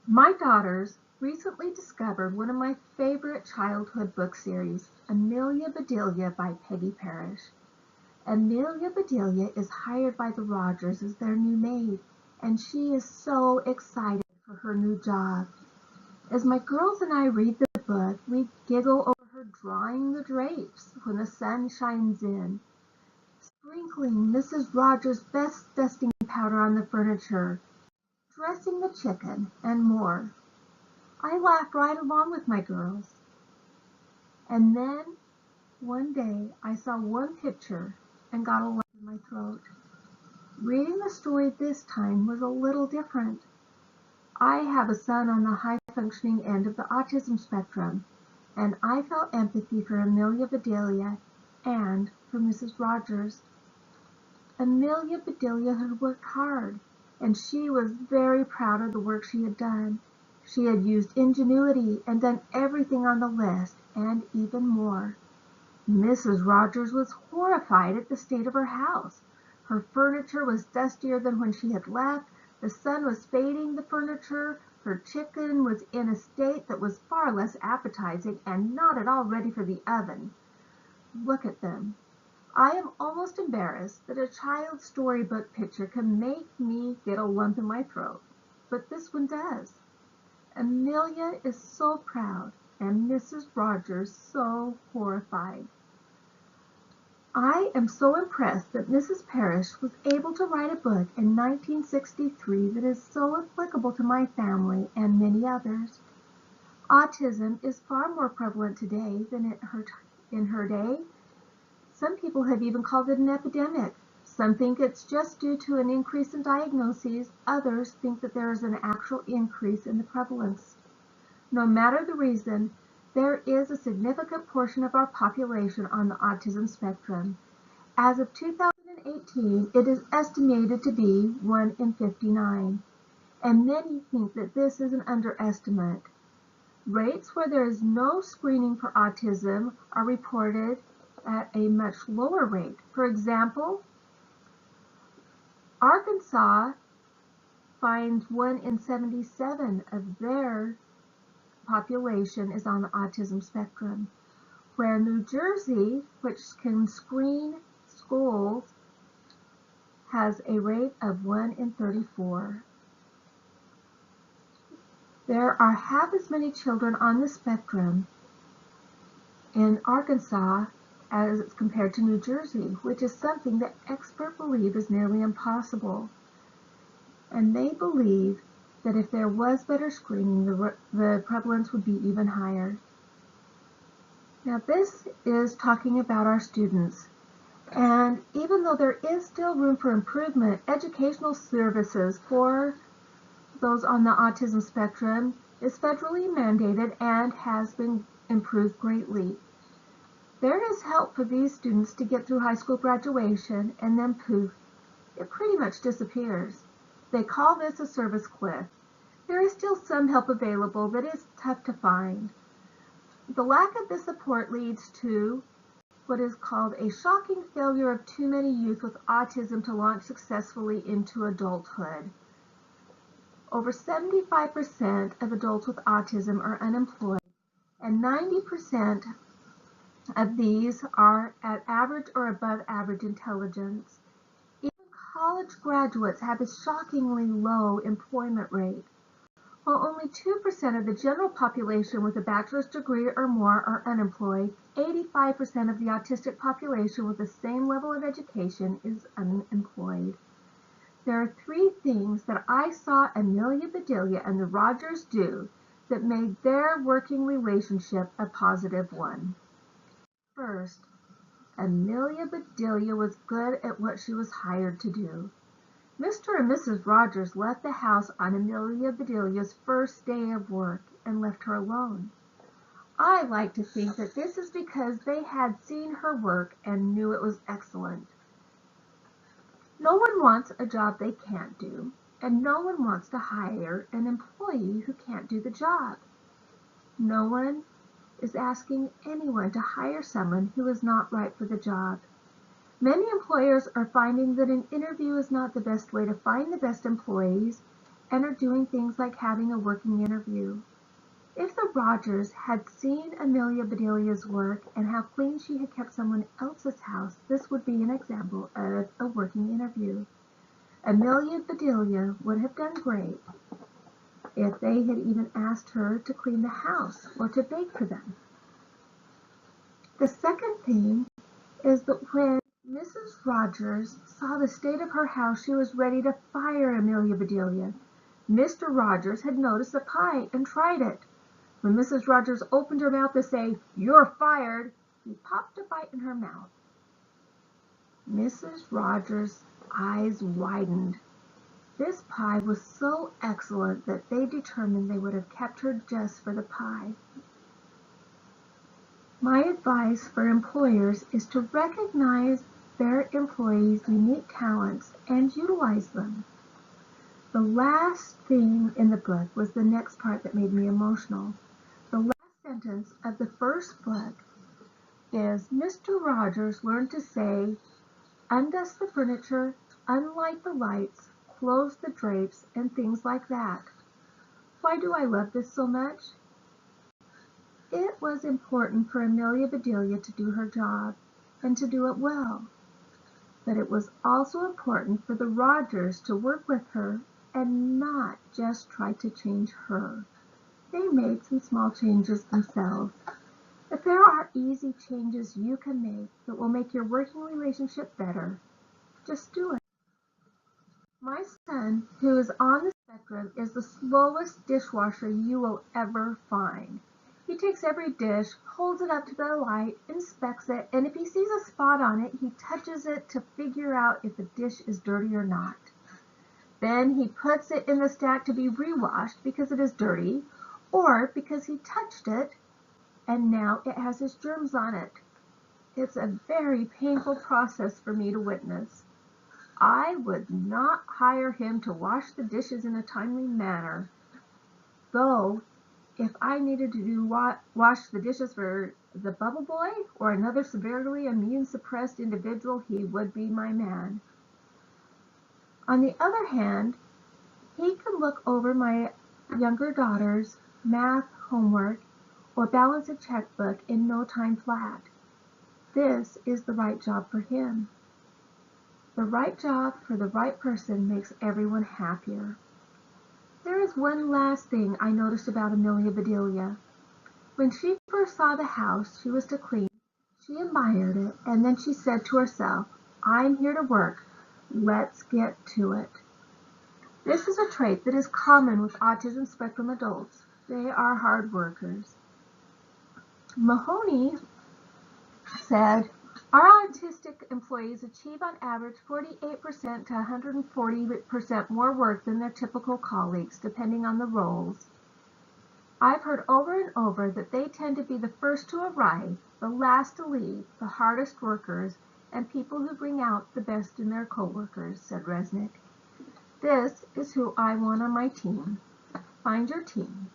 My daughters recently discovered one of my favorite childhood book series, Amelia Bedelia by Peggy Parish. Amelia Bedelia is hired by the Rogers as their new maid, and she is so excited for her new job. As my girls and I read the book, we giggle over her drawing the drapes when the sun shines in, sprinkling Mrs. Rogers' best dusting powder on the furniture, dressing the chicken, and more. I laughed right along with my girls. And then, one day, I saw one picture and got a lump in my throat. Reading the story this time was a little different. I have a son on the high-functioning end of the autism spectrum, and I felt empathy for Amelia Bedelia and for Mrs. Rogers. Amelia Bedelia had worked hard, and she was very proud of the work she had done. She had used ingenuity and done everything on the list, and even more. Mrs. Rogers was horrified at the state of her house. Her furniture was dustier than when she had left, the sun was fading the furniture, her chicken was in a state that was far less appetizing and not at all ready for the oven. Look at them. I am almost embarrassed that a child's storybook picture can make me get a lump in my throat, but this one does. Amelia is so proud, and Mrs. Rogers so horrified. I am so impressed that Mrs. Parish was able to write a book in 1963 that is so applicable to my family and many others. Autism is far more prevalent today than in her day. Some people have even called it an epidemic. Some think it's just due to an increase in diagnoses. Others think that there is an actual increase in the prevalence. No matter the reason, there is a significant portion of our population on the autism spectrum. As of 2018, it is estimated to be 1 in 59, and many think that this is an underestimate. Rates where there is no screening for autism are reported at a much lower rate. For example, Arkansas finds 1 in 77 of their population is on the autism spectrum, where New Jersey, which can screen schools, has a rate of 1 in 34. There are half as many children on the spectrum in Arkansas as compared to New Jersey, which is something that experts believe is nearly impossible. And they believe that if there was better screening, the prevalence would be even higher. Now this is talking about our students. And even though there is still room for improvement, educational services for those on the autism spectrum is federally mandated and has been improved greatly. There is help for these students to get through high school graduation, and then poof, it pretty much disappears. They call this a service cliff. There is still some help available that is tough to find. The lack of this support leads to what is called a shocking failure of too many youth with autism to launch successfully into adulthood. Over 75% of adults with autism are unemployed, and 90% of these are at average or above average intelligence. Even college graduates have a shockingly low employment rate. While only 2% of the general population with a bachelor's degree or more are unemployed, 85% of the autistic population with the same level of education is unemployed. There are 3 things that I saw Amelia Bedelia and the Rogers do that made their working relationship a positive one. First, Amelia Bedelia was good at what she was hired to do. Mr. and Mrs. Rogers left the house on Amelia Bedelia's first day of work and left her alone. I like to think that this is because they had seen her work and knew it was excellent. No one wants a job they can't do, and no one wants to hire an employee who can't do the job. No one is asking anyone to hire someone who is not right for the job. Many employers are finding that an interview is not the best way to find the best employees, and are doing things like having a working interview. If the Rogers had seen Amelia Bedelia's work and how clean she had kept someone else's house, this would be an example of a working interview. Amelia Bedelia would have done great if they had even asked her to clean the house or to bake for them. The second thing is that when Mrs. Rogers saw the state of her house, she was ready to fire Amelia Bedelia. Mr. Rogers had noticed the pie and tried it. When Mrs. Rogers opened her mouth to say, "You're fired," he popped a bite in her mouth. Mrs. Rogers' eyes widened. This pie was so excellent that they determined they would have kept her just for the pie. My advice for employers is to recognize their employees' unique talents and utilize them. The last thing in the book was the next part that made me emotional. The last sentence of the first book is, Mr. Rogers learned to say, "Undust the furniture, unlight the lights, close the drapes," and things like that. Why do I love this so much? It was important for Amelia Bedelia to do her job and to do it well. But it was also important for the Rogers to work with her and not just try to change her. They made some small changes themselves. If there are easy changes you can make that will make your working relationship better, just do it. My son, who is on the spectrum, is the slowest dishwasher you will ever find. He takes every dish, holds it up to the light, inspects it, and if he sees a spot on it, he touches it to figure out if the dish is dirty or not. Then he puts it in the stack to be rewashed because it is dirty, or because he touched it and now it has his germs on it. It's a very painful process for me to witness. I would not hire him to wash the dishes in a timely manner, though if I needed to wash the dishes for the Bubble Boy or another severely immune-suppressed individual, he would be my man. On the other hand, he can look over my younger daughter's math homework or balance a checkbook in no time flat. This is the right job for him. The right job for the right person makes everyone happier. There is one last thing I noticed about Amelia Bedelia. When she first saw the house she was to clean, she admired it, and then she said to herself, "I'm here to work. Let's get to it." This is a trait that is common with autism spectrum adults. They are hard workers. Mahoney said, "Our autistic employees achieve on average 48% to 140% more work than their typical colleagues, depending on the roles. I've heard over and over that they tend to be the first to arrive, the last to leave, the hardest workers, and people who bring out the best in their coworkers," said Resnick. This is who I want on my team. Find your team.